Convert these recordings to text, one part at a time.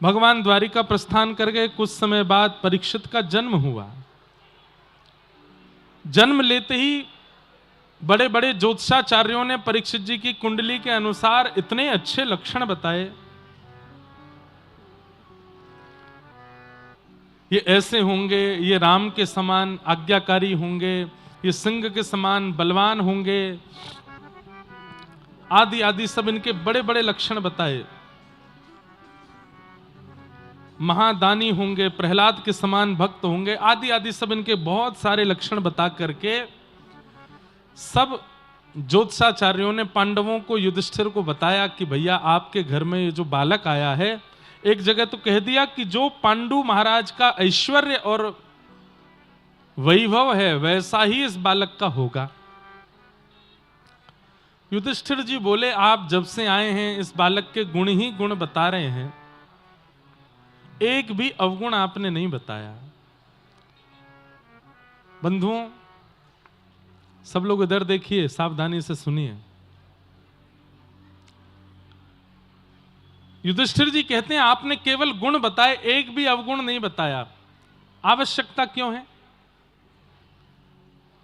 भगवान द्वारिका प्रस्थान कर गए। कुछ समय बाद परीक्षित का जन्म हुआ। जन्म लेते ही बड़े बड़े ज्योतिषाचार्यों ने परीक्षित जी की कुंडली के अनुसार इतने अच्छे लक्षण बताए, ये ऐसे होंगे, ये राम के समान आज्ञाकारी होंगे, ये सिंह के समान बलवान होंगे, आदि आदि सब इनके बड़े बड़े लक्षण बताए। महादानी होंगे, प्रहलाद के समान भक्त होंगे, आदि आदि सब इनके बहुत सारे लक्षण बता करके सब ज्योतिषाचार्यों ने पांडवों को, युधिष्ठिर को बताया कि भैया आपके घर में ये जो बालक आया है, एक जगह तो कह दिया कि जो पांडु महाराज का ऐश्वर्य और वैभव है वैसा ही इस बालक का होगा। युधिष्ठिर जी बोले आप जब से आए हैं इस बालक के गुण ही गुण बता रहे हैं, एक भी अवगुण आपने नहीं बताया। बंधुओं सब लोग इधर देखिए, सावधानी से सुनिए। युधिष्ठिर जी कहते हैं आपने केवल गुण बताए, एक भी अवगुण नहीं बताया। आवश्यकता क्यों है?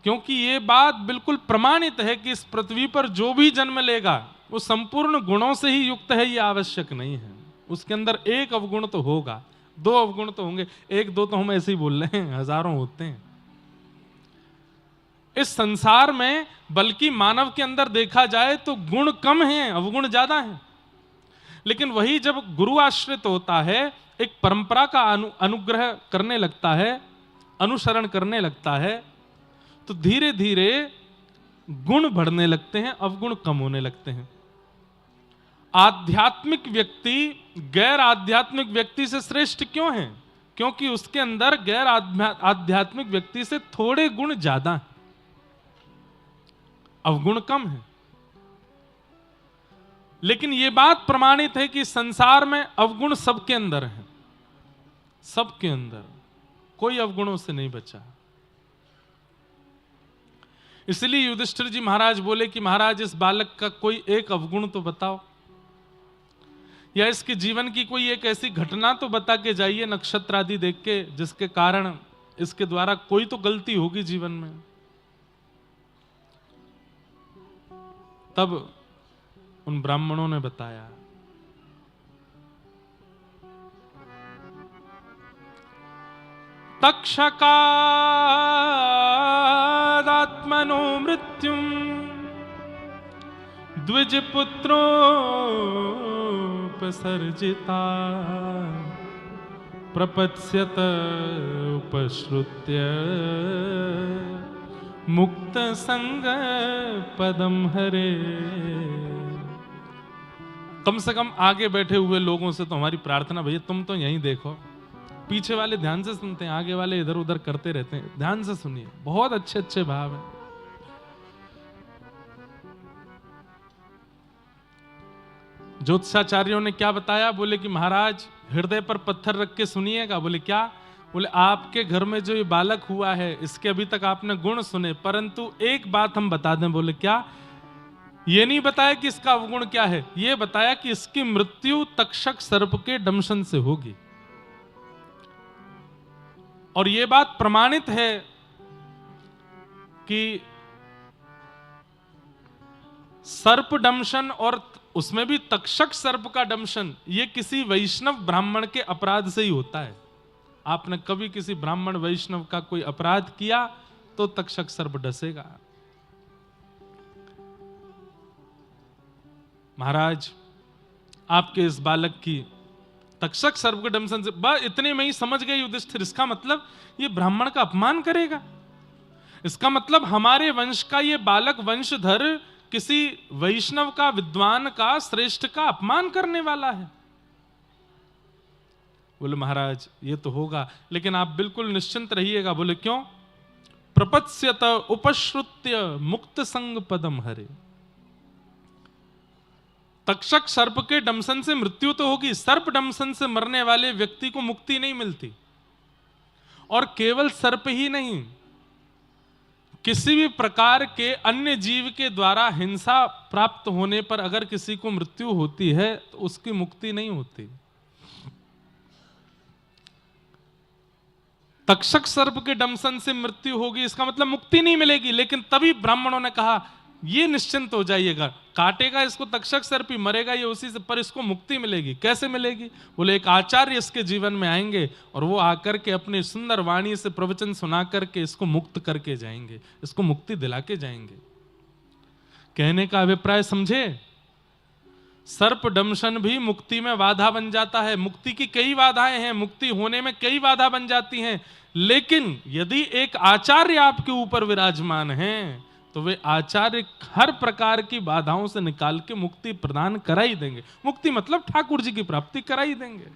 क्योंकि ये बात बिल्कुल प्रमाणित है कि इस पृथ्वी पर जो भी जन्म लेगा वो संपूर्ण गुणों से ही युक्त है, ये आवश्यक नहीं है। उसके अंदर एक अवगुण तो होगा, दो अवगुण तो होंगे, एक दो तो हम ऐसे ही बोल रहे हैं, हजारों होते हैं इस संसार में। बल्कि मानव के अंदर देखा जाए तो गुण कम हैं, अवगुण ज्यादा हैं। लेकिन वही जब गुरु आश्रित होता है, एक परंपरा का अनुग्रह करने लगता है, अनुसरण करने लगता है, तो धीरे धीरे गुण बढ़ने लगते हैं, अवगुण कम होने लगते हैं। आध्यात्मिक व्यक्ति गैर आध्यात्मिक व्यक्ति से श्रेष्ठ क्यों है? क्योंकि उसके अंदर गैर आध्यात्मिक व्यक्ति से थोड़े गुण ज्यादा हैं, अवगुण कम है। लेकिन यह बात प्रमाणित है कि संसार में अवगुण सबके अंदर है, सबके अंदर, कोई अवगुणों से नहीं बचा। इसलिए युधिष्ठिर जी महाराज बोले कि महाराज इस बालक का कोई एक अवगुण तो बताओ, या इसके जीवन की कोई एक ऐसी घटना तो बता के जाइए नक्षत्र आदि देख के, जिसके कारण इसके द्वारा कोई तो गलती होगी जीवन में। तब उन ब्राह्मणों ने बताया। तक्षकादात्मनो मृत्युम द्विजपुत्रोपसर्जिता प्रपत्स्यत उपश्रुत्य मुक्त संग पदम हरे। कम से कम आगे बैठे हुए लोगों से तो हमारी प्रार्थना, भैया तुम तो यहीं देखो, पीछे वाले ध्यान से सुनते हैं, आगे वाले इधर उधर करते रहते हैं, ध्यान से सुनिए, बहुत अच्छे अच्छे भाव हैं। ज्योतिषाचार्यों ने क्या बताया? बोले कि महाराज हृदय पर पत्थर रख के सुनिएगा। बोले क्या? बोले आपके घर में जो ये बालक हुआ है इसके अभी तक आपने गुण सुने, परंतु एक बात हम बता दें। बोले क्या? ये नहीं बताया कि इसका अवगुण क्या है, ये बताया कि इसकी मृत्यु तक्षक सर्प के दंशन से होगी। और यह बात प्रमाणित है कि सर्प दंशन, और उसमें भी तक्षक सर्प का दंशन, यह किसी वैष्णव ब्राह्मण के अपराध से ही होता है। आपने कभी किसी ब्राह्मण वैष्णव का कोई अपराध किया तो तक्षक सर्प डसेगा। महाराज आपके इस बालक की तक्षक सर्प के दंशन से, बस इतने में ही समझ गए युधिष्ठिर, इसका मतलब ये ब्राह्मण का अपमान करेगा, इसका मतलब हमारे वंश का ये बालक वंशधर किसी वैष्णव का, विद्वान का, श्रेष्ठ का अपमान करने वाला है। बोले महाराज ये तो होगा, लेकिन आप बिल्कुल निश्चिंत रहिएगा। बोले क्यों? प्रपत्स्यत उपश्रुत्य मुक्त संग पदम हरे। तक्षक सर्प के दंशन से मृत्यु तो होगी, सर्प दंशन से मरने वाले व्यक्ति को मुक्ति नहीं मिलती। और केवल सर्प ही नहीं, किसी भी प्रकार के अन्य जीव के द्वारा हिंसा प्राप्त होने पर अगर किसी को मृत्यु होती है तो उसकी मुक्ति नहीं होती। तक्षक सर्प के दंशन से मृत्यु होगी, इसका मतलब मुक्ति नहीं मिलेगी। लेकिन तभी ब्राह्मणों ने कहा ये निश्चिंत हो जाइएगा, काटेगा इसको तक्षक सर्प ही, मरेगा ये उसी से, पर इसको मुक्ति मिलेगी। कैसे मिलेगी? बोले एक आचार्य इसके जीवन में आएंगे और वो आकर के अपनी सुंदर वाणी से प्रवचन सुना करके इसको मुक्त करके जाएंगे, इसको मुक्ति दिला के जाएंगे। कहने का अभिप्राय समझे, सर्प दंशन भी मुक्ति में बाधा बन जाता है। मुक्ति की कई बाधाएं हैं, मुक्ति होने में कई बाधा बन जाती हैं, लेकिन यदि एक आचार्य आपके ऊपर विराजमान है तो वे आचार्य हर प्रकार की बाधाओं से निकाल के मुक्ति प्रदान करा ही देंगे। मुक्ति मतलब ठाकुर जी की प्राप्ति करा ही देंगे।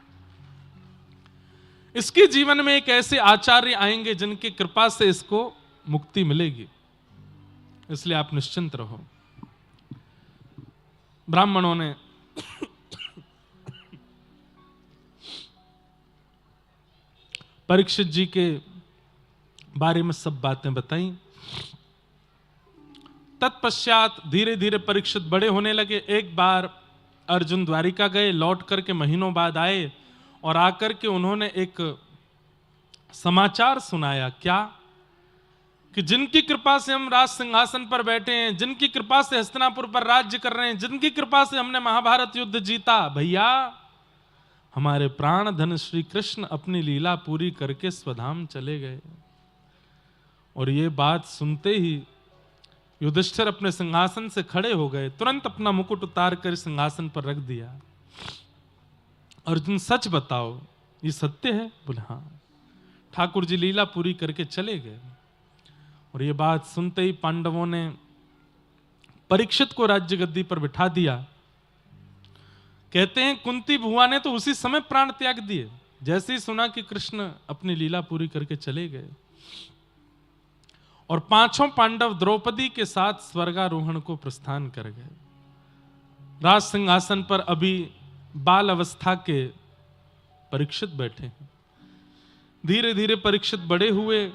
इसके जीवन में एक ऐसे आचार्य आएंगे जिनकी कृपा से इसको मुक्ति मिलेगी, इसलिए आप निश्चिंत रहो। ब्राह्मणों ने परीक्षित जी के बारे में सब बातें बताई। तत्पश्चात धीरे धीरे परीक्षित बड़े होने लगे। एक बार अर्जुन द्वारिका गए, लौट करके महीनों बाद आए और आकर के उन्होंने एक समाचार सुनाया। क्या? कि जिनकी कृपा से हम राज सिंहासन पर बैठे हैं, जिनकी कृपा से हस्तिनापुर पर राज्य कर रहे हैं, जिनकी कृपा से हमने महाभारत युद्ध जीता, भैया हमारे प्राण धन श्री कृष्ण अपनी लीला पूरी करके स्वधाम चले गए। और ये बात सुनते ही युधिष्ठिर अपने सिंहासन से खड़े हो गए, तुरंत अपना मुकुट उतार कर सिंहासन पर रख दिया। अर्जुन सच बताओ ये सत्य है? बोले हाँ। ठाकुर जी लीला पूरी करके चले गए। और ये बात सुनते ही पांडवों ने परीक्षित को राज्य गद्दी पर बिठा दिया। कहते हैं कुंती भुआ ने तो उसी समय प्राण त्याग दिए जैसे ही सुना कि कृष्ण अपनी लीला पूरी करके चले गए। और पांचों पांडव द्रौपदी के साथ स्वर्गारोहण को प्रस्थान कर गए। राज सिंहासन पर अभी बाल अवस्था के परीक्षित बैठे हैं। धीरे धीरे परीक्षित बड़े हुए।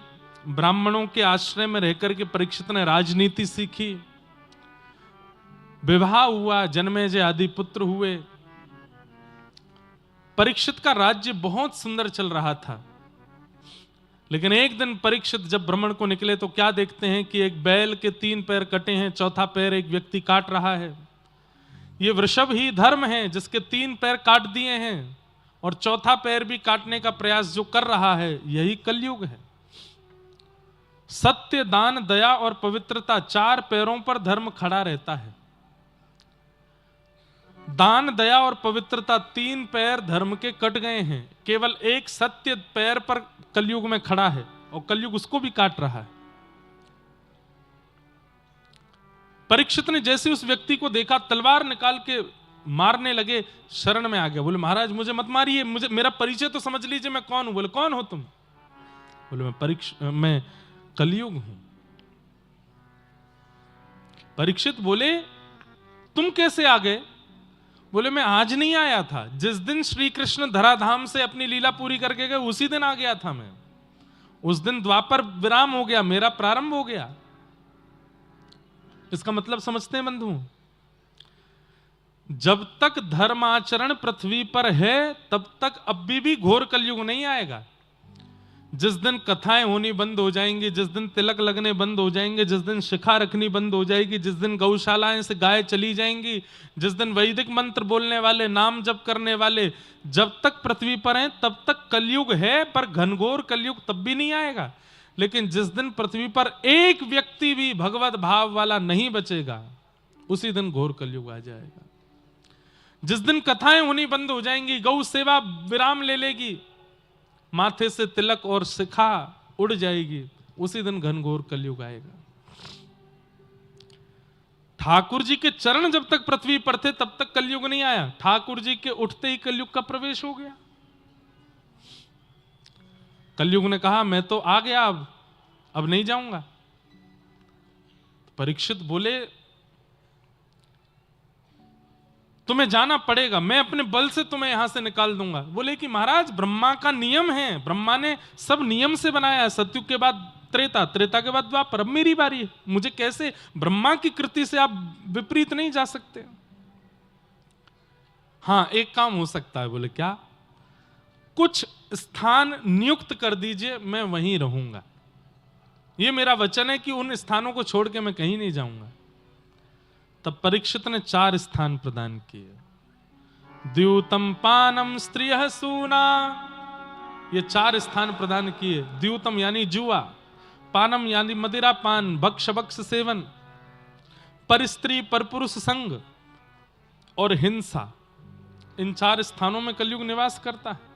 ब्राह्मणों के आश्रय में रहकर के परीक्षित ने राजनीति सीखी, विवाह हुआ, जन्मेजय आदि पुत्र हुए। परीक्षित का राज्य बहुत सुंदर चल रहा था। लेकिन एक दिन परीक्षित जब भ्रमण को निकले तो क्या देखते हैं कि एक बैल के 3 पैर कटे हैं, चौथा पैर एक व्यक्ति काट रहा है। ये वृषभ ही धर्म है जिसके 3 पैर काट दिए हैं और चौथा पैर भी काटने का प्रयास जो कर रहा है, यही कलयुग है। सत्य, दान, दया और पवित्रता 4 पैरों पर धर्म खड़ा रहता है। दान, दया और पवित्रता 3 पैर धर्म के कट गए हैं। केवल एक सत्य पैर पर कलयुग में खड़ा है और कलयुग उसको भी काट रहा है। परीक्षित ने जैसे उस व्यक्ति को देखा, तलवार निकाल के मारने लगे, शरण में आ गया। बोले महाराज मुझे मत मारिए, मुझे मेरा परिचय तो समझ लीजिए, मैं कौन हूं। बोले कौन हो तुम? बोले मैं कलयुग हूं। परीक्षित बोले तुम कैसे आ गए? बोले मैं आज नहीं आया था, जिस दिन श्री कृष्ण धराधाम से अपनी लीला पूरी करके गए उसी दिन आ गया था मैं। उस दिन द्वापर विराम हो गया, मेरा प्रारंभ हो गया। इसका मतलब समझते हैं बंधु? जब तक धर्माचरण पृथ्वी पर है तब तक अभी भी घोर कलयुग नहीं आएगा। जिस दिन कथाएं होनी बंद हो जाएंगी, जिस दिन तिलक लगने बंद हो जाएंगे, जिस दिन शिखा रखनी बंद हो जाएगी, जिस दिन गौशालाएं से गाय चली जाएंगी, जिस दिन वैदिक मंत्र बोलने वाले, नाम जप करने वाले जब तक पृथ्वी पर हैं तब तक कलयुग है, पर घनघोर कलयुग तब भी नहीं आएगा। लेकिन जिस दिन पृथ्वी पर एक व्यक्ति भी भगवत भाव वाला नहीं बचेगा उसी दिन घोर कलयुग आ जाएगा। जिस दिन कथाएं होनी बंद हो जाएंगी, गौ सेवा विराम ले लेगी, माथे से तिलक और शिखा उड़ जाएगी, उसी दिन घनघोर कलयुग आएगा। ठाकुर जी के चरण जब तक पृथ्वी पर थे तब तक कलयुग नहीं आया। ठाकुर जी के उठते ही कलयुग का प्रवेश हो गया। कलयुग ने कहा मैं तो आ गया, अब नहीं जाऊंगा। परीक्षित बोले तुम्हें जाना पड़ेगा, मैं अपने बल से तुम्हें यहां से निकाल दूंगा। बोले कि महाराज ब्रह्मा का नियम है, ब्रह्मा ने सब नियम से बनाया है। सतयुग के बाद त्रेता, त्रेता के बाद द्वापर, अब मेरी बारी है, मुझे कैसे, ब्रह्मा की कृति से आप विपरीत नहीं जा सकते। हाँ एक काम हो सकता है। बोले क्या? कुछ स्थान नियुक्त कर दीजिए, मैं वहीं रहूंगा। ये मेरा वचन है कि उन स्थानों को छोड़ के मैं कहीं नहीं जाऊंगा। तब परीक्षित ने 4 स्थान प्रदान किए। द्यूतम पानम स्त्रियः सूना, ये 4 स्थान प्रदान किए। द्यूतम यानी जुआ, पानम यानी मदिरा पान, भक्ष भक्ष सेवन, पर स्त्री पर पुरुष संग और हिंसा। इन 4 स्थानों में कलयुग निवास करता है।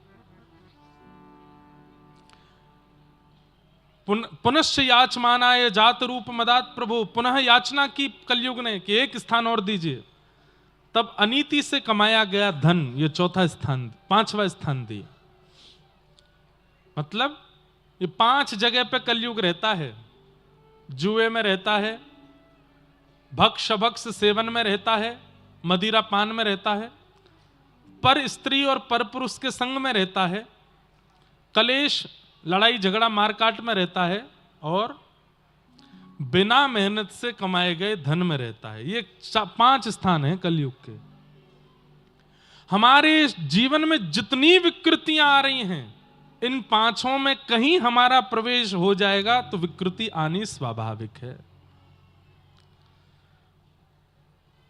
पुनश्च याचमानाय जात रूप मदात प्रभु, पुनः याचना की कलयुग ने कि एक स्थान और दीजिए। तब अनीति से कमाया गया धन, ये 4था स्थान, 5वां स्थान दिया। मतलब ये 5 जगह पे कलयुग रहता है। जुए में रहता है, भक्ष भक्ष सेवन में रहता है, मदिरा पान में रहता है, पर स्त्री और पर पुरुष के संग में रहता है, कलेश लड़ाई झगड़ा मारकाट में रहता है, और बिना मेहनत से कमाए गए धन में रहता है। ये 5 स्थान हैं कलयुग के। हमारे जीवन में जितनी विकृतियां आ रही हैं, इन 5 में कहीं हमारा प्रवेश हो जाएगा तो विकृति आनी स्वाभाविक है।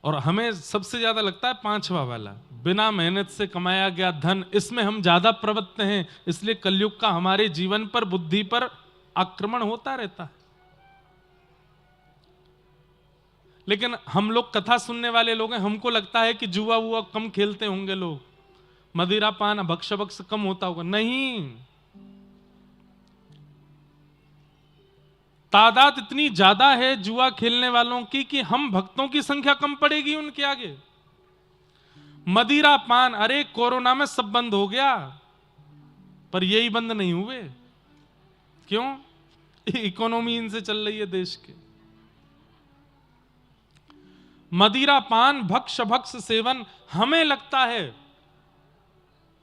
और हमें सबसे ज्यादा लगता है 5वां वाला, बिना मेहनत से कमाया गया धन, इसमें हम ज्यादा प्रवृत्त हैं। इसलिए कलयुग का हमारे जीवन पर, बुद्धि पर आक्रमण होता रहता है। लेकिन हम लोग कथा सुनने वाले लोग हैं, हमको लगता है कि जुआ वुआ कम खेलते होंगे लोग, मदिरा पान भक्ष भक्ष कम होता होगा। नहीं, तादाद इतनी ज्यादा है जुआ खेलने वालों की कि हम भक्तों की संख्या कम पड़ेगी उनके आगे। मदिरा पान, अरे कोरोना में सब बंद हो गया, पर यही बंद नहीं हुए। क्यों? इकोनॉमी इनसे चल रही है देश के। मदिरा पान भक्ष भक्ष सेवन, हमें लगता है,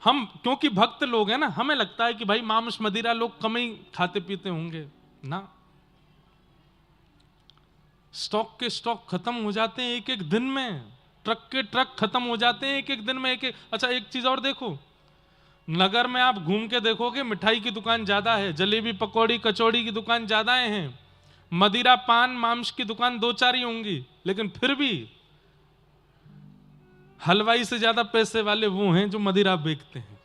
हम क्योंकि भक्त लोग हैं ना, हमें लगता है कि भाई मांस मदिरा लोग कम ही खाते पीते होंगे ना। स्टॉक के स्टॉक खत्म हो जाते हैं एक एक दिन में, ट्रक के ट्रक खत्म हो जाते हैं एक एक दिन में, एक एक। अच्छा एक चीज और देखो, नगर में आप घूम के देखोगे मिठाई की दुकान ज्यादा है, जलेबी पकौड़ी कचौड़ी की दुकान ज्यादा हैं, मदिरा पान मांस की दुकान 2-4 ही होंगी, लेकिन फिर भी हलवाई से ज्यादा पैसे वाले वो हैं जो मदिरा बेचते हैं।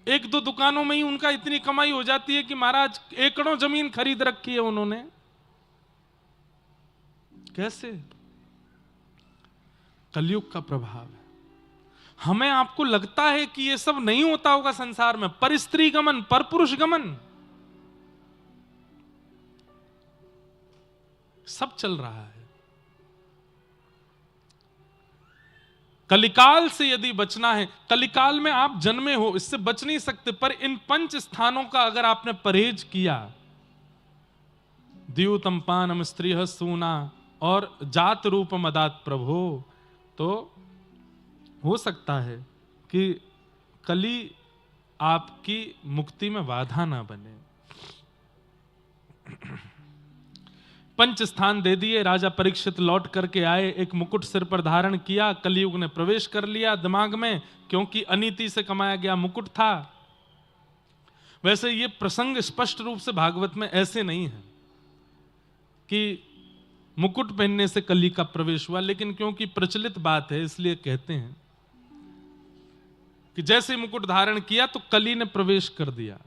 1-2 दुकानों में ही उनका इतनी कमाई हो जाती है कि महाराज एकड़ों जमीन खरीद रखी है उन्होंने। कैसे? कलयुग का प्रभाव है। हमें आपको लगता है कि ये सब नहीं होता होगा संसार में, पर स्त्री गमन, पर पुरुष गमन सब चल रहा है। कलिकाल से यदि बचना है, कलिकाल में आप जन्मे हो, इससे बच नहीं सकते, पर इन 5 स्थानों का अगर आपने परहेज किया, द्यूतम पानम स्त्रियः सूना और जात रूप मदात प्रभो, तो हो सकता है कि कली आपकी मुक्ति में बाधा ना बने। 5 स्थान दे दिए, राजा परीक्षित लौट करके आए, एक मुकुट सिर पर धारण किया, कलयुग ने प्रवेश कर लिया दिमाग में, क्योंकि अनीति से कमाया गया मुकुट था। वैसे ये प्रसंग स्पष्ट रूप से भागवत में ऐसे नहीं है कि मुकुट पहनने से कली का प्रवेश हुआ, लेकिन क्योंकि प्रचलित बात है इसलिए कहते हैं कि जैसे मुकुट धारण किया तो कली ने प्रवेश कर दिया।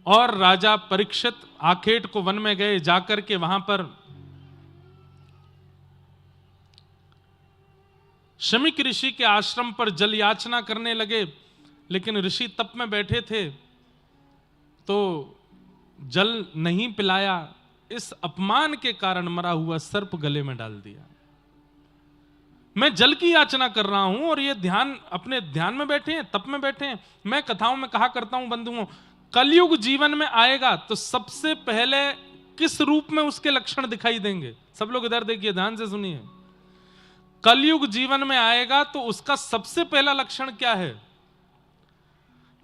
और राजा परीक्षित आखेट को वन में गए, जाकर के वहां पर शमीक ऋषि के आश्रम पर जल याचना करने लगे, लेकिन ऋषि तप में बैठे थे तो जल नहीं पिलाया। इस अपमान के कारण मरा हुआ सर्प गले में डाल दिया। मैं जल की याचना कर रहा हूं और ये ध्यान, अपने ध्यान में बैठे हैं, तप में बैठे हैं। मैं कथाओं में कहा करता हूं बंधुओं, कलयुग जीवन में आएगा तो सबसे पहले किस रूप में उसके लक्षण दिखाई देंगे? सब लोग इधर देखिए, ध्यान से सुनिए। कलयुग जीवन में आएगा तो उसका सबसे पहला लक्षण क्या है?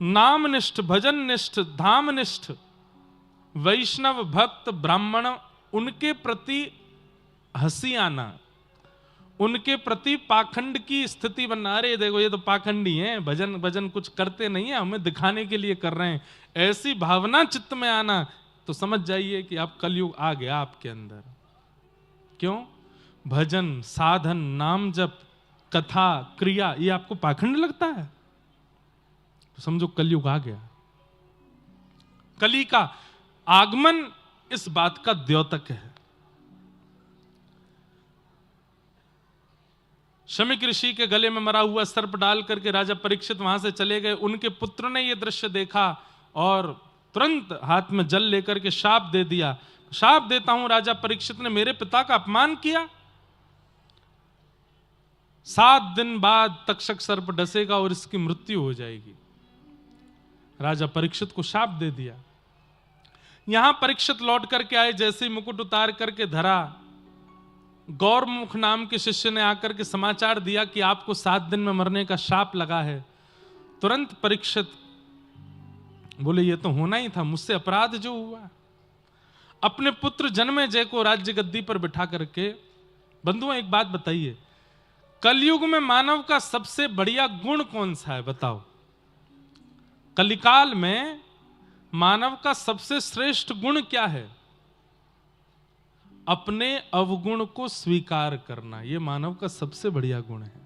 नामनिष्ठ, भजन निष्ठ, धामनिष्ठ वैष्णव भक्त ब्राह्मण, उनके प्रति हंसी आना, उनके प्रति पाखंड की स्थिति बनना, अरे देखो ये तो पाखंडी हैं, भजन भजन कुछ करते नहीं है, हमें दिखाने के लिए कर रहे हैं, ऐसी भावना चित्त में आना, तो समझ जाइए कि आप कलयुग आ गया आपके अंदर। क्यों? भजन, साधन, नाम जप, कथा, क्रिया, ये आपको पाखंड लगता है तो समझो कलयुग आ गया। कली का आगमन इस बात का द्योतक है। शमीक ऋषि के गले में मरा हुआ सर्प डाल करके राजा परीक्षित वहां से चले गए। उनके पुत्र ने यह दृश्य देखा और तुरंत हाथ में जल लेकर के शाप दे दिया, शाप देता हूं राजा परीक्षित ने मेरे पिता का अपमान किया, 7 दिन बाद तक्षक सर्प डसेगा और इसकी मृत्यु हो जाएगी। राजा परीक्षित को शाप दे दिया। यहां परीक्षित लौट करके आए, जैसे ही मुकुट उतार करके धरा, गौरमुख नाम के शिष्य ने आकर के समाचार दिया कि आपको 7 दिन में मरने का शाप लगा है। तुरंत परीक्षित बोले ये तो होना ही था, मुझसे अपराध जो हुआ। अपने पुत्र जन्मेजय को राज्य गद्दी पर बिठा करके, बंधुओं एक बात बताइए, कलयुग में मानव का सबसे बढ़िया गुण कौन सा है बताओ? कलिकाल में मानव का सबसे श्रेष्ठ गुण क्या है? अपने अवगुण को स्वीकार करना, यह मानव का सबसे बढ़िया गुण है।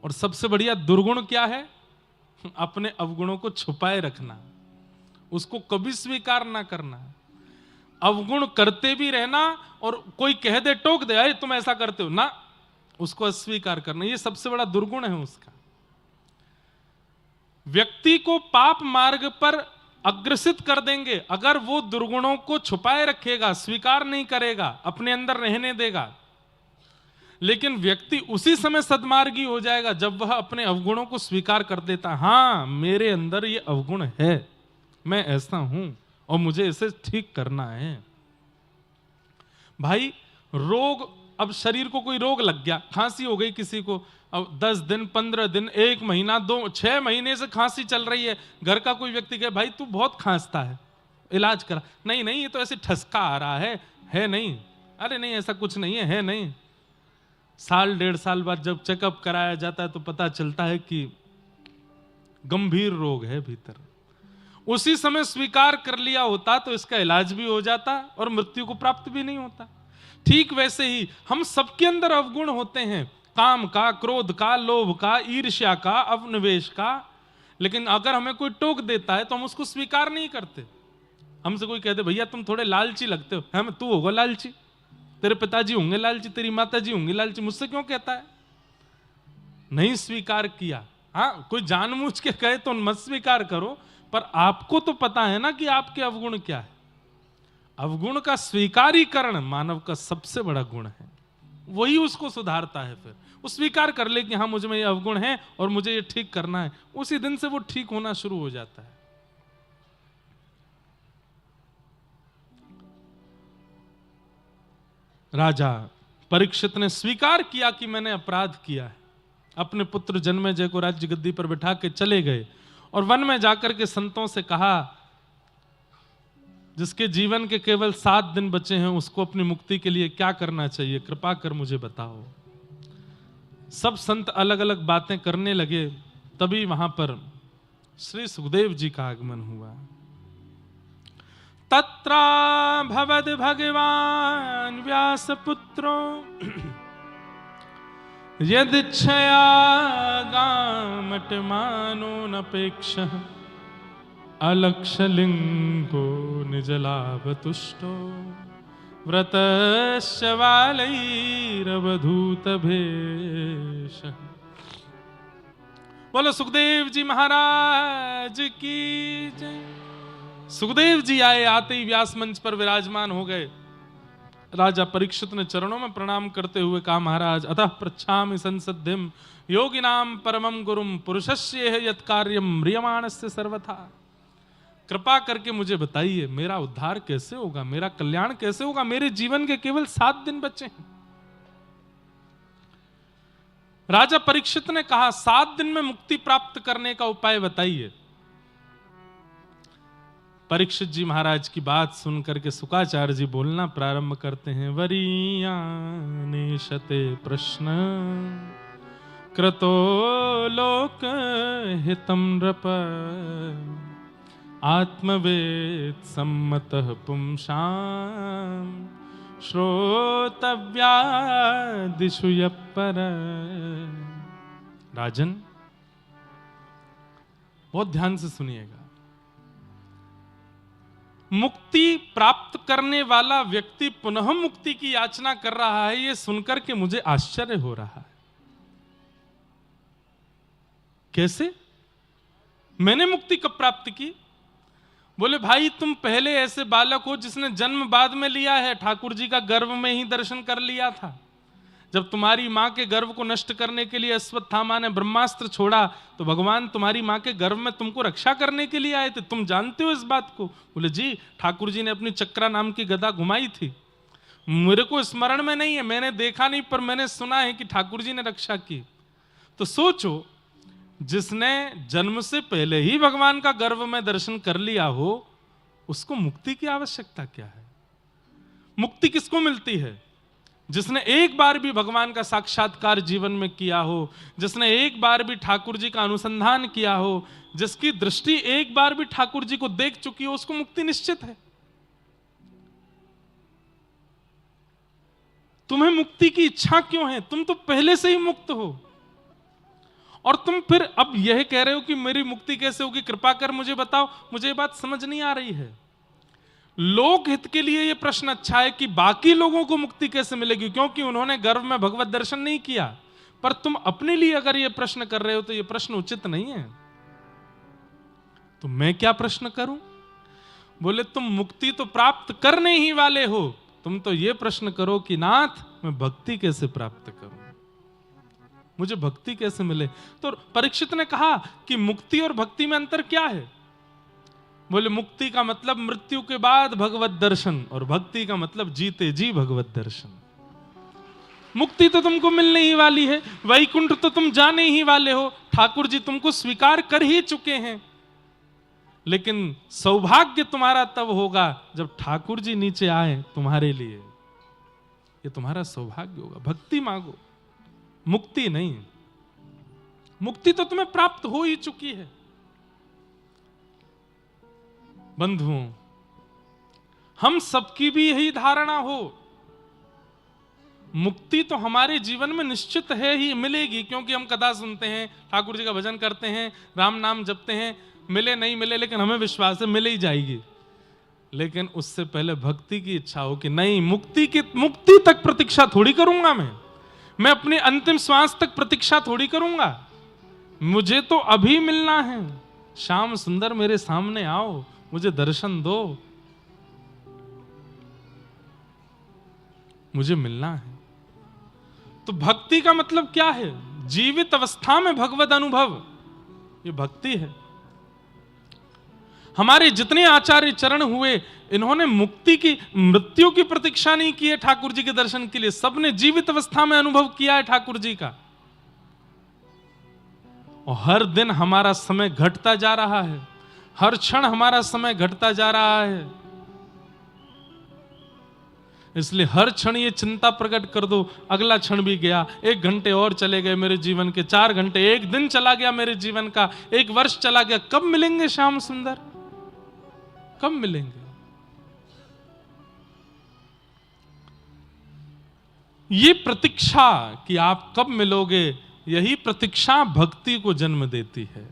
और सबसे बढ़िया दुर्गुण क्या है? अपने अवगुणों को छुपाए रखना, उसको कभी स्वीकार ना करना। अवगुण करते भी रहना और कोई कह दे, टोक दे, अरे तुम ऐसा करते हो ना, उसको अस्वीकार करना, यह सबसे बड़ा दुर्गुण है उसका। व्यक्ति को पाप मार्ग पर अग्रसित कर देंगे अगर वो दुर्गुणों को छुपाए रखेगा, स्वीकार नहीं करेगा, अपने अंदर रहने देगा। लेकिन व्यक्ति उसी समय सद्मार्गी हो जाएगा जब वह अपने अवगुणों को स्वीकार कर देता, हां मेरे अंदर ये अवगुण है, मैं ऐसा हूं और मुझे इसे ठीक करना है। भाई रोग, अब शरीर को कोई रोग लग गया, खांसी हो गई किसी को, अब 10 दिन 15 दिन 1 महीना 2 6 महीने से खांसी चल रही है, घर का कोई व्यक्ति कहे भाई तू बहुत खांसता है, इलाज करा, नहीं नहीं ये तो ऐसे ठसका आ रहा है नहीं, अरे नहीं ऐसा कुछ नहीं है नहीं। साल 1.5 साल बाद जब चेकअप कराया जाता है तो पता चलता है कि गंभीर रोग है भीतर। उसी समय स्वीकार कर लिया होता तो इसका इलाज भी हो जाता और मृत्यु को प्राप्त भी नहीं होता। ठीक वैसे ही हम सबके अंदर अवगुण होते हैं, काम का, क्रोध का, लोभ का, ईर्ष्या का, अवनिवेश का, लेकिन अगर हमें कोई टोक देता है तो हम उसको स्वीकार नहीं करते। हमसे कोई कहते भैया तुम थोड़े लालची लगते हो, हम तू होगा लालची, तेरे पिताजी होंगे लालची, तेरी माताजी होंगी लालची, मुझसे क्यों कहता है? नहीं स्वीकार किया। हाँ कोई जानबूझ के कहे तो मत स्वीकार करो, पर आपको तो पता है ना कि आपके अवगुण क्या है। अवगुण का स्वीकारीकरण मानव का सबसे बड़ा गुण है, वही उसको सुधारता है। फिर वो स्वीकार कर ले कि हाँ मुझ में ये अवगुण है और मुझे ये ठीक करना है, उसी दिन से वो ठीक होना शुरू हो जाता है। राजा परीक्षित ने स्वीकार किया कि मैंने अपराध किया है, अपने पुत्र जन्मेजय को राज्य गद्दी पर बिठा के चले गए और वन में जाकर के संतों से कहा, जिसके जीवन के केवल 7 दिन बचे हैं उसको अपनी मुक्ति के लिए क्या करना चाहिए, कृपा कर मुझे बताओ। सब संत अलग अलग बातें करने लगे, तभी वहां पर श्री सुखदेव जी का आगमन हुआ। तत्रा भवद भगवान व्यासपुत्रो यदिच्छया गामटमानो नपेक्षः अलक्षलिंगो निजलाभतुष्टो व्रतस्य वालैरवधूतभेषः। बोलो सुखदेव जी महाराज की जय। सुखदेव जी आए, आते ही व्यास मंच पर विराजमान हो गए। राजा परीक्षित ने चरणों में प्रणाम करते हुए कहा, महाराज अतः पृच्छामि संसद्धिम योगिनाम परमं गुरुम पुरुषस्य यत् कार्यम म्रियमाणस्य सर्वथा। कृपा करके मुझे बताइए मेरा उद्धार कैसे होगा, मेरा कल्याण कैसे होगा, मेरे जीवन के केवल 7 दिन बचे हैं। राजा परीक्षित ने कहा 7 दिन में मुक्ति प्राप्त करने का उपाय बताइए। परीक्षित जी महाराज की बात सुन करके शुकाचार्य जी बोलना प्रारंभ करते हैं। वरीयाने शते प्रश्न क्रतो लोक हितम नृप आत्मवेद सम्मतः पुंसाम श्रोतव्यादिषु यपर। राजन, बहुत ध्यान से सुनिएगा। मुक्ति प्राप्त करने वाला व्यक्ति पुनः मुक्ति की याचना कर रहा है, यह सुनकर के मुझे आश्चर्य हो रहा है। कैसे? मैंने मुक्ति कब प्राप्त की? बोले भाई, तुम पहले ऐसे बालक हो जिसने जन्म बाद में लिया है, ठाकुर जी का गर्भ में ही दर्शन कर लिया था। जब तुम्हारी मां के गर्भ को नष्ट करने के लिए अश्वत्थामा ने ब्रह्मास्त्र छोड़ा तो भगवान तुम्हारी मां के गर्भ में तुमको रक्षा करने के लिए आए थे। तुम जानते हो इस बात को? बोले जी, ठाकुर जी ने अपनी चक्रा नाम की गदा घुमाई थी। मेरे को स्मरण में नहीं है, मैंने देखा नहीं, पर मैंने सुना है कि ठाकुर जी ने रक्षा की। तो सोचो, जिसने जन्म से पहले ही भगवान का गर्भ में दर्शन कर लिया हो, उसको मुक्ति की आवश्यकता क्या है? मुक्ति किसको मिलती है? जिसने एक बार भी भगवान का साक्षात्कार जीवन में किया हो, जिसने एक बार भी ठाकुर जी का अनुसंधान किया हो, जिसकी दृष्टि एक बार भी ठाकुर जी को देख चुकी हो, उसको मुक्ति निश्चित है। तुम्हें मुक्ति की इच्छा क्यों है? तुम तो पहले से ही मुक्त हो, और तुम फिर अब यह कह रहे हो कि मेरी मुक्ति कैसे होगी, कृपा कर मुझे बताओ। मुझे ये बात समझ नहीं आ रही है। लोक हित के लिए यह प्रश्न अच्छा है कि बाकी लोगों को मुक्ति कैसे मिलेगी, क्योंकि उन्होंने गर्भ में भगवत दर्शन नहीं किया। पर तुम अपने लिए अगर यह प्रश्न कर रहे हो तो यह प्रश्न उचित नहीं है। तो मैं क्या प्रश्न करूं? बोले तुम मुक्ति तो प्राप्त करने ही वाले हो, तुम तो यह प्रश्न करो कि नाथ, मैं भक्ति कैसे प्राप्त करूं, मुझे भक्ति कैसे मिले। तो परीक्षित ने कहा कि मुक्ति और भक्ति में अंतर क्या है? बोले मुक्ति का मतलब मृत्यु के बाद भगवत दर्शन, और भक्ति का मतलब जीते जी भगवत दर्शन। मुक्ति तो तुमको मिलने ही वाली है, वैकुंठ तो तुम जाने ही वाले हो, ठाकुर जी तुमको स्वीकार कर ही चुके हैं। लेकिन सौभाग्य तुम्हारा तब होगा जब ठाकुर जी नीचे आए तुम्हारे लिए, ये तुम्हारा सौभाग्य होगा। भक्ति मांगो, मुक्ति नहीं। मुक्ति तो तुम्हें प्राप्त हो ही चुकी है। बंधुओं, हम सबकी भी यही धारणा हो, मुक्ति तो हमारे जीवन में निश्चित है ही मिलेगी, क्योंकि हम कथा सुनते हैं, ठाकुर जी का भजन करते हैं, राम नाम जपते हैं, मिले नहीं मिले लेकिन हमें विश्वास है मिले ही जाएगी। लेकिन उससे पहले भक्ति की इच्छा हो कि नहीं, मुक्ति तक प्रतीक्षा थोड़ी करूंगा मैं अपने अंतिम श्वास तक प्रतीक्षा थोड़ी करूंगा। मुझे तो अभी मिलना है। श्याम सुंदर मेरे सामने आओ, मुझे दर्शन दो, मुझे मिलना है। तो भक्ति का मतलब क्या है? जीवित अवस्था में भगवत अनुभव, ये भक्ति है। हमारे जितने आचार्य चरण हुए, इन्होंने मुक्ति की, मृत्यु की प्रतीक्षा नहीं की है ठाकुर जी के दर्शन के लिए। सबने जीवित अवस्था में अनुभव किया है ठाकुर जी का। और हर दिन हमारा समय घटता जा रहा है, हर क्षण हमारा समय घटता जा रहा है। इसलिए हर क्षण ये चिंता प्रकट कर दो, अगला क्षण भी गया, 1 घंटे और चले गए मेरे जीवन के, 4 घंटे, 1 दिन चला गया मेरे जीवन का, 1 वर्ष चला गया। कब मिलेंगे श्याम सुंदर? कब मिलेंगे? ये प्रतीक्षा कि आप कब मिलोगे, यही प्रतीक्षा भक्ति को जन्म देती है,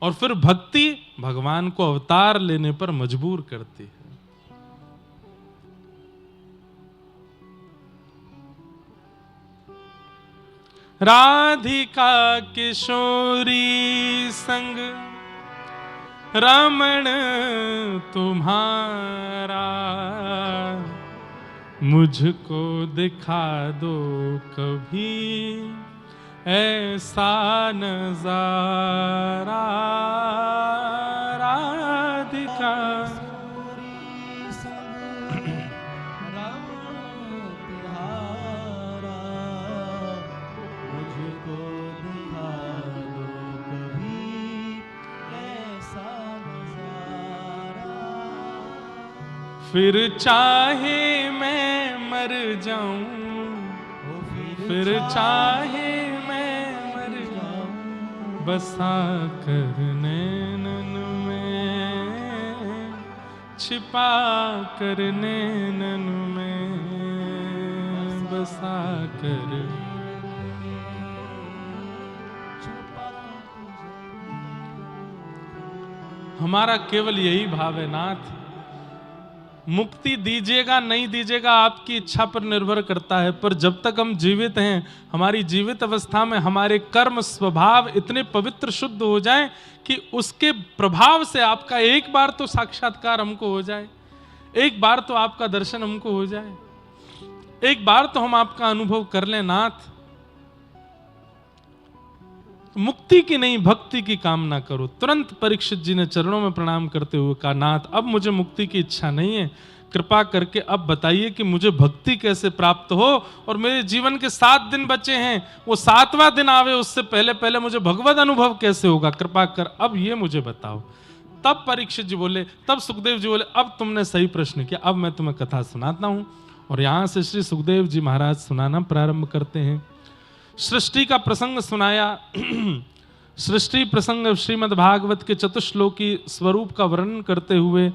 और फिर भक्ति भगवान को अवतार लेने पर मजबूर करती है। राधिका किशोरी संग रमण तुम्हारा, मुझको दिखा दो कभी ऐसा नजारा। राधिका फिर चाहे मैं मर जाऊं, फिर चाहे मैं मर जाऊं, बसा कर नैनन में, छिपा कर नैनन में, बसा कर। हमारा केवल यही भाव है नाथ, मुक्ति दीजिएगा नहीं दीजिएगा आपकी इच्छा पर निर्भर करता है, पर जब तक हम जीवित हैं, हमारी जीवित अवस्था में हमारे कर्म स्वभाव इतने पवित्र शुद्ध हो जाएं कि उसके प्रभाव से आपका एक बार तो साक्षात्कार हमको हो जाए, एक बार तो आपका दर्शन हमको हो जाए, एक बार तो हम आपका अनुभव कर लें नाथ। मुक्ति की नहीं भक्ति की कामना करो। तुरंत परीक्षित जी ने चरणों में प्रणाम करते हुए कहा, नाथ अब मुझे मुक्ति की इच्छा नहीं है, कृपा करके अब बताइए कि मुझे भक्ति कैसे प्राप्त हो, और मेरे जीवन के 7 दिन बचे हैं, वो 7वां दिन आवे उससे पहले पहले मुझे भगवत अनुभव कैसे होगा, कृपा कर अब ये मुझे बताओ। तब परीक्षित जी बोले, तब सुखदेव जी बोले, अब तुमने सही प्रश्न किया, अब मैं तुम्हें कथा सुनाता हूं। और यहां से श्री सुखदेव जी महाराज सुनाना प्रारंभ करते हैं। सृष्टि का प्रसंग सुनाया। सृष्टि प्रसंग श्रीमद् भागवत के चतुश्लोकी स्वरूप का वर्णन करते हुए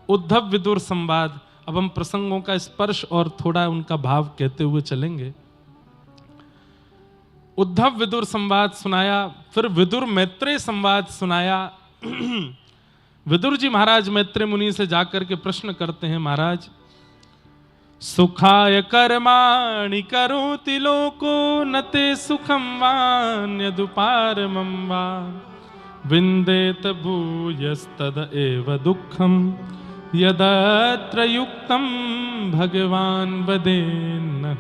उद्धव विदुर संवाद। अब हम प्रसंगों का स्पर्श और थोड़ा उनका भाव कहते हुए चलेंगे। उद्धव विदुर संवाद सुनाया, फिर विदुर मैत्रेय संवाद सुनाया। विदुर जी महाराज मैत्रेय मुनि से जाकर के प्रश्न करते हैं, महाराज सुखाय कर्माणि करोति लोको नते सुखं वान्यदुपारमं वा विन्देत भूयस्तद एव दुःखं यदत्र युक्तं भगवान वदेन्नः।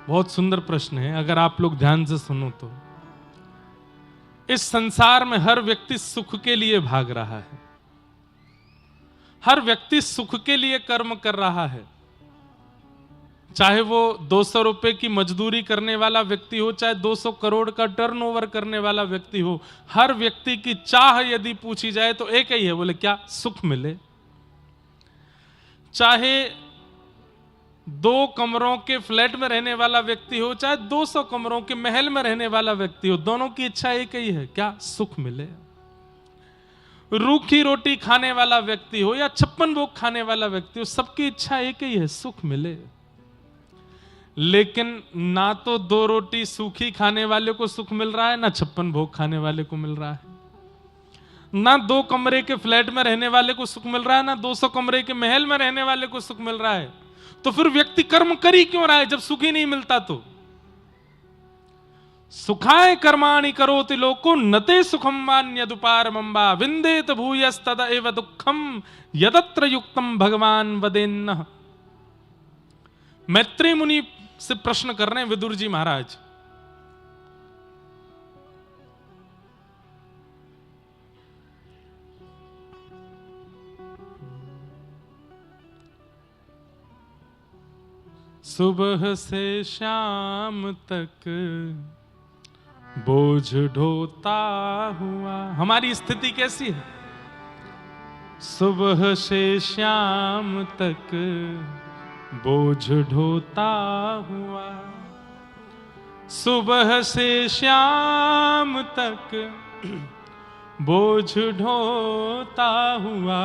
बहुत सुंदर प्रश्न है, अगर आप लोग ध्यान से सुनो तो। इस संसार में हर व्यक्ति सुख के लिए भाग रहा है, हर व्यक्ति सुख के लिए कर्म कर रहा है। चाहे वो 200 रुपए की मजदूरी करने वाला व्यक्ति हो, चाहे 200 करोड़ का टर्नओवर करने वाला व्यक्ति हो, हर व्यक्ति की चाह यदि पूछी जाए तो एक ही है, बोले क्या, सुख मिले। चाहे 2 कमरों के फ्लैट में रहने वाला व्यक्ति हो, चाहे 200 कमरों के महल में रहने वाला व्यक्ति हो, दोनों की इच्छा एक ही है, क्या, सुख मिले। रूखी रोटी खाने वाला व्यक्ति हो या 56 भोग खाने वाला व्यक्ति हो, सबकी इच्छा एक ही है, सुख मिले। लेकिन ना तो 2 रोटी सूखी खाने वाले को सुख मिल रहा है, ना 56 भोग खाने वाले को मिल रहा है, ना 2 कमरे के फ्लैट में रहने वाले को सुख मिल रहा है, ना 200 कमरे के महल में रहने वाले को सुख मिल रहा है। तो फिर व्यक्ति कर्म कर ही क्यों रहा है जब सुख ही नहीं मिलता? तो सुखाय कर्माणि करोति लोको नते सुखम वान्यदुपारमं वा विन्देत भूयस्तद एव दुःखम यदत्र युक्तम भगवान वदेन्नः। मैत्रेय मुनि से प्रश्न कर रहे हैं विदुर जी महाराज। सुबह से शाम तक बोझ ढोता हुआ, हमारी स्थिति कैसी है? सुबह से शाम तक बोझ ढोता हुआ, सुबह से शाम तक बोझ ढोता हुआ,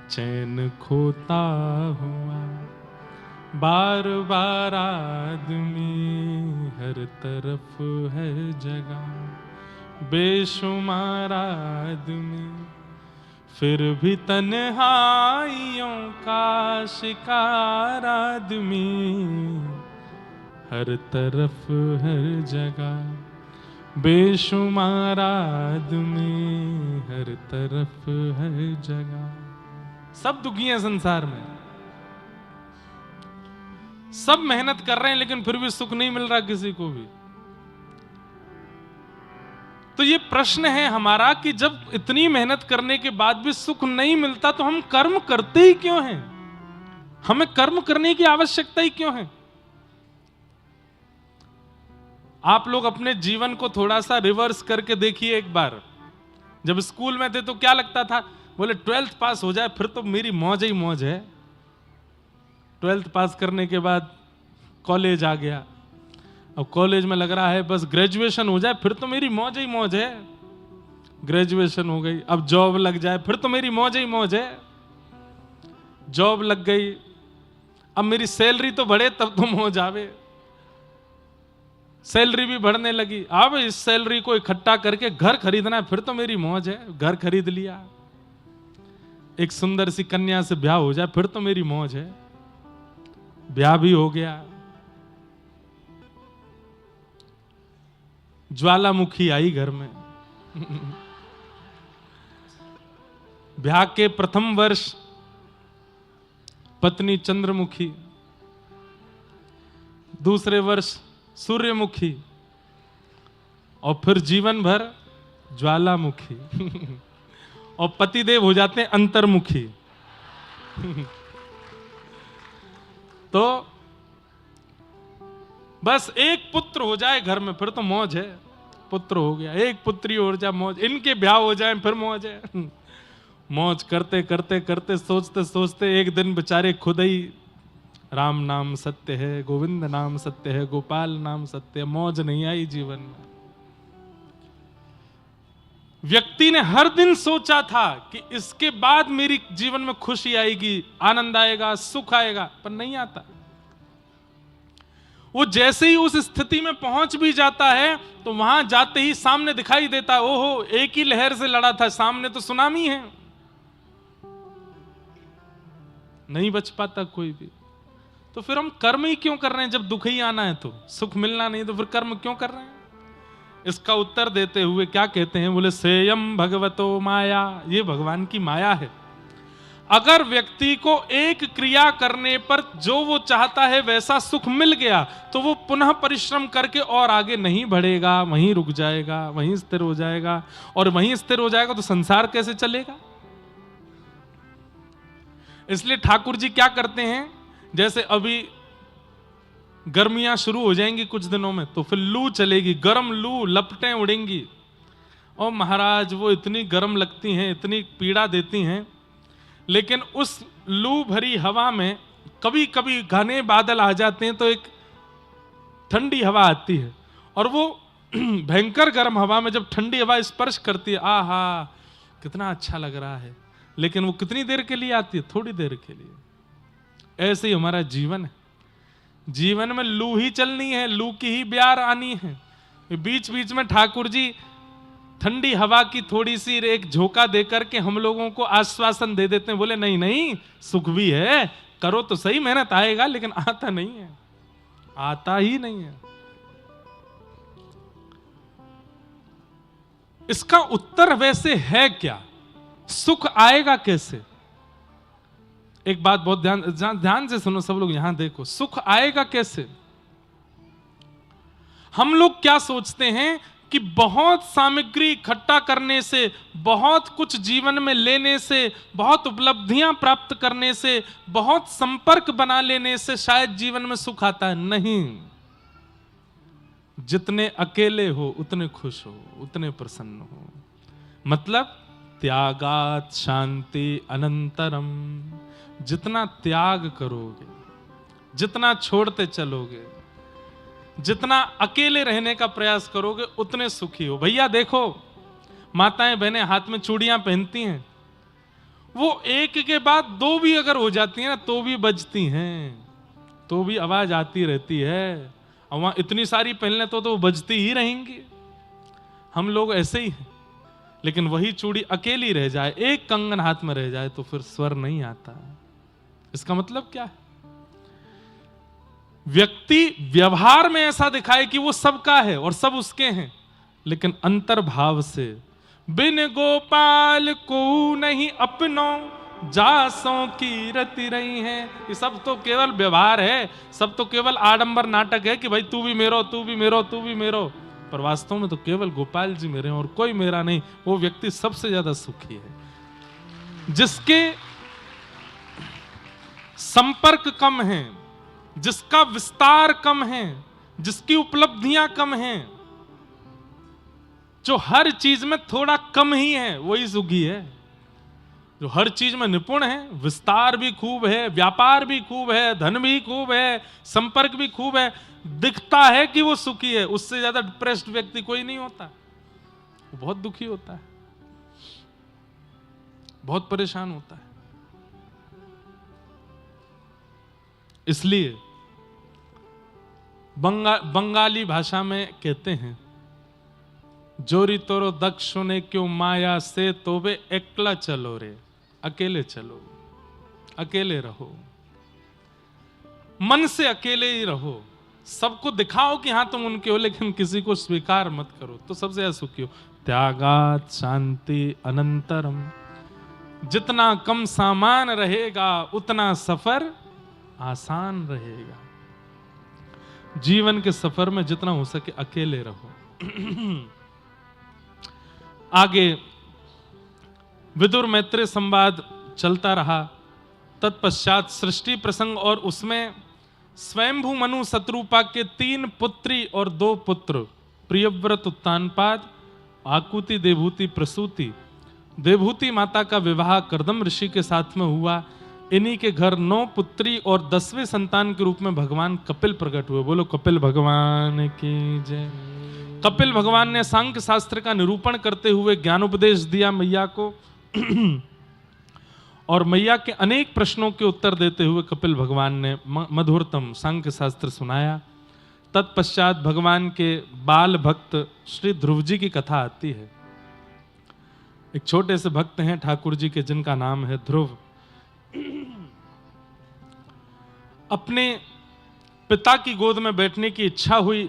चैन खोता हुआ, बार बार आदमी हर तरफ है जगह, बेशुमार आदमी फिर भी तन्हाइयों का शिकार आदमी, हर तरफ हर जगह बेशुमार आदमी, हर तरफ हर जगह। सब दुखी हैं संसार में, सब मेहनत कर रहे हैं लेकिन फिर भी सुख नहीं मिल रहा किसी को भी। तो ये प्रश्न है हमारा कि जब इतनी मेहनत करने के बाद भी सुख नहीं मिलता तो हम कर्म करते ही क्यों हैं? हमें कर्म करने की आवश्यकता ही क्यों है? आप लोग अपने जीवन को थोड़ा सा रिवर्स करके देखिए एक बार। जब स्कूल में थे तो क्या लगता था? बोले 12th पास हो जाए फिर तो मेरी मौज ही मौज है। 12th पास करने के बाद कॉलेज आ गया, अब कॉलेज में लग रहा है बस ग्रेजुएशन हो जाए फिर तो मेरी मौज ही मौज है। ग्रेजुएशन हो गई, अब जॉब लग जाए फिर तो मेरी मौज ही मौज है। जॉब लग गई, अब मेरी सैलरी तो बढ़े तब तो मौज आवे। सैलरी भी बढ़ने लगी, अब इस सैलरी को इकट्ठा करके घर खरीदना है फिर तो मेरी मौज है। घर खरीद लिया, एक सुंदर सी कन्या से ब्याह हो जाए फिर तो मेरी मौज है। ब्याह भी हो गया, ज्वालामुखी आई घर में। ब्याह के प्रथम वर्ष पत्नी चंद्रमुखी, दूसरे वर्ष सूर्यमुखी, और फिर जीवन भर ज्वालामुखी। और पतिदेव हो जाते हैं अंतर्मुखी। तो बस एक पुत्र हो जाए घर में फिर तो मौज है। पुत्र हो गया, एक पुत्री हो जाए मौज, इनके ब्याह हो जाए फिर मौज है। मौज करते करते करते सोचते सोचते एक दिन बेचारे खुद ही राम नाम सत्य है, गोविंद नाम सत्य है, गोपाल नाम सत्य है, मौज नहीं आई जीवन में। व्यक्ति ने हर दिन सोचा था कि इसके बाद मेरी जीवन में खुशी आएगी, आनंद आएगा, सुख आएगा, पर नहीं आता। वो जैसे ही उस स्थिति में पहुंच भी जाता है तो वहां जाते ही सामने दिखाई देता है, ओहो एक ही लहर से लड़ा था, सामने तो सुनामी है। नहीं बच पाता कोई भी। तो फिर हम कर्म ही क्यों कर रहे हैं जब दुख ही आना है, तो सुख मिलना नहीं, तो फिर कर्म क्यों कर रहे हैं? इसका उत्तर देते हुए क्या कहते हैं, बोले सेयम भगवतो माया, ये भगवान की माया है। अगर व्यक्ति को एक क्रिया करने पर जो वो चाहता है वैसा सुख मिल गया तो वो पुनः परिश्रम करके और आगे नहीं बढ़ेगा, वहीं रुक जाएगा, वहीं स्थिर हो जाएगा। और वहीं स्थिर हो जाएगा तो संसार कैसे चलेगा? इसलिए ठाकुर जी क्या करते हैं, जैसे अभी गर्मियां शुरू हो जाएंगी कुछ दिनों में, तो फिर लू चलेगी, गर्म लू, लपटें उड़ेंगी। और महाराज वो इतनी गर्म लगती हैं, इतनी पीड़ा देती हैं, लेकिन उस लू भरी हवा में कभी कभी घने बादल आ जाते हैं तो एक ठंडी हवा आती है। और वो भयंकर गर्म हवा में जब ठंडी हवा स्पर्श करती है, आहा कितना अच्छा लग रहा है। लेकिन वो कितनी देर के लिए आती है? थोड़ी देर के लिए। ऐसे ही हमारा जीवन है, जीवन में लू ही चलनी है, लू की ही ब्यार आनी है। बीच बीच में ठाकुर जी ठंडी हवा की थोड़ी सी एक झोंका देकर के हम लोगों को आश्वासन दे देते हैं, बोले नहीं नहीं सुख भी है, करो तो सही, मेहनत आएगा, लेकिन आता नहीं है, आता ही नहीं है। इसका उत्तर वैसे है क्या? सुख आएगा कैसे? एक बात बहुत ध्यान से सुनो सब लोग, यहां देखो, सुख आएगा कैसे? हम लोग क्या सोचते हैं कि बहुत सामग्री इकट्ठा करने से, बहुत कुछ जीवन में लेने से, बहुत उपलब्धियां प्राप्त करने से, बहुत संपर्क बना लेने से शायद जीवन में सुख आता है। नहीं, जितने अकेले हो उतने खुश हो, उतने प्रसन्न हो। मतलब त्यागात शांति अनंतरम। जितना त्याग करोगे, जितना छोड़ते चलोगे, जितना अकेले रहने का प्रयास करोगे, उतने सुखी हो। भैया देखो, माताएं बहनें हाथ में चूड़ियां पहनती हैं, वो एक के बाद दो भी अगर हो जाती हैं ना तो भी बजती हैं, तो भी आवाज आती रहती है। और वहां इतनी सारी पहन ले तो बजती ही रहेंगी। हम लोग ऐसे ही हैं। लेकिन वही चूड़ी अकेली रह जाए, एक कंगन हाथ में रह जाए तो फिर स्वर नहीं आता। इसका मतलब क्या है? व्यक्ति व्यवहार में ऐसा दिखाए कि वो सबका है और सब उसके हैं, लेकिन अंतर्भाव से बिन गोपाल को नहीं अपनो, जासों की रति रही है। ये सब तो केवल व्यवहार है, सब तो केवल आडंबर नाटक है कि भाई तू भी मेरो, तू भी मेरो, तू भी मेरो। पर वास्तव में तो केवल गोपाल जी मेरे हैं और कोई मेरा नहीं। वो व्यक्ति सबसे ज्यादा सुखी है, जिसके संपर्क कम है, जिसका विस्तार कम है, जिसकी उपलब्धियां कम हैं, जो हर चीज में थोड़ा कम ही है, वही सुखी है। जो हर चीज में निपुण है, विस्तार भी खूब है, व्यापार भी खूब है, धन भी खूब है, संपर्क भी खूब है, दिखता है कि वो सुखी है, उससे ज्यादा डिप्रेस्ड व्यक्ति कोई नहीं होता। वो बहुत दुखी होता है, बहुत परेशान होता है। इसलिए बंगाली भाषा में कहते हैं, जोरी तोरो दक्ष ने क्यों माया से तोबे एकला चलो रे, अकेले चलो, अकेले रहो, मन से अकेले ही रहो। सबको दिखाओ कि हाँ तुम उनके हो, लेकिन किसी को स्वीकार मत करो, तो सबसे ज्यादा सुखी हो। त्यागात शांति अनंतरम, जितना कम सामान रहेगा उतना सफर आसान रहेगा। जीवन के सफर में जितना हो सके अकेले रहो। आगे विदुर मैत्रेय संवाद चलता रहा। तत्पश्चात सृष्टि प्रसंग और उसमें स्वयंभू मनु शत्रुपा के 3 पुत्री और 2 पुत्र, प्रियव्रत उत्तानपाद, आकुति देवहूति प्रसूति। देवहूति माता का विवाह कर्दम ऋषि के साथ में हुआ। इन्हीं के घर 9 पुत्री और 10वें संतान के रूप में भगवान कपिल प्रकट हुए। बोलो कपिल भगवान की जय। कपिल भगवान ने सांख्य शास्त्र का निरूपण करते हुए ज्ञानोपदेश दिया मैया को और मैया के अनेक प्रश्नों के उत्तर देते हुए कपिल भगवान ने मधुरतम सांख्य शास्त्र सुनाया। तत्पश्चात भगवान के बाल भक्त श्री ध्रुव जी की कथा आती है। एक छोटे से भक्त हैं ठाकुर जी के, जिनका नाम है ध्रुव। अपने पिता की गोद में बैठने की इच्छा हुई,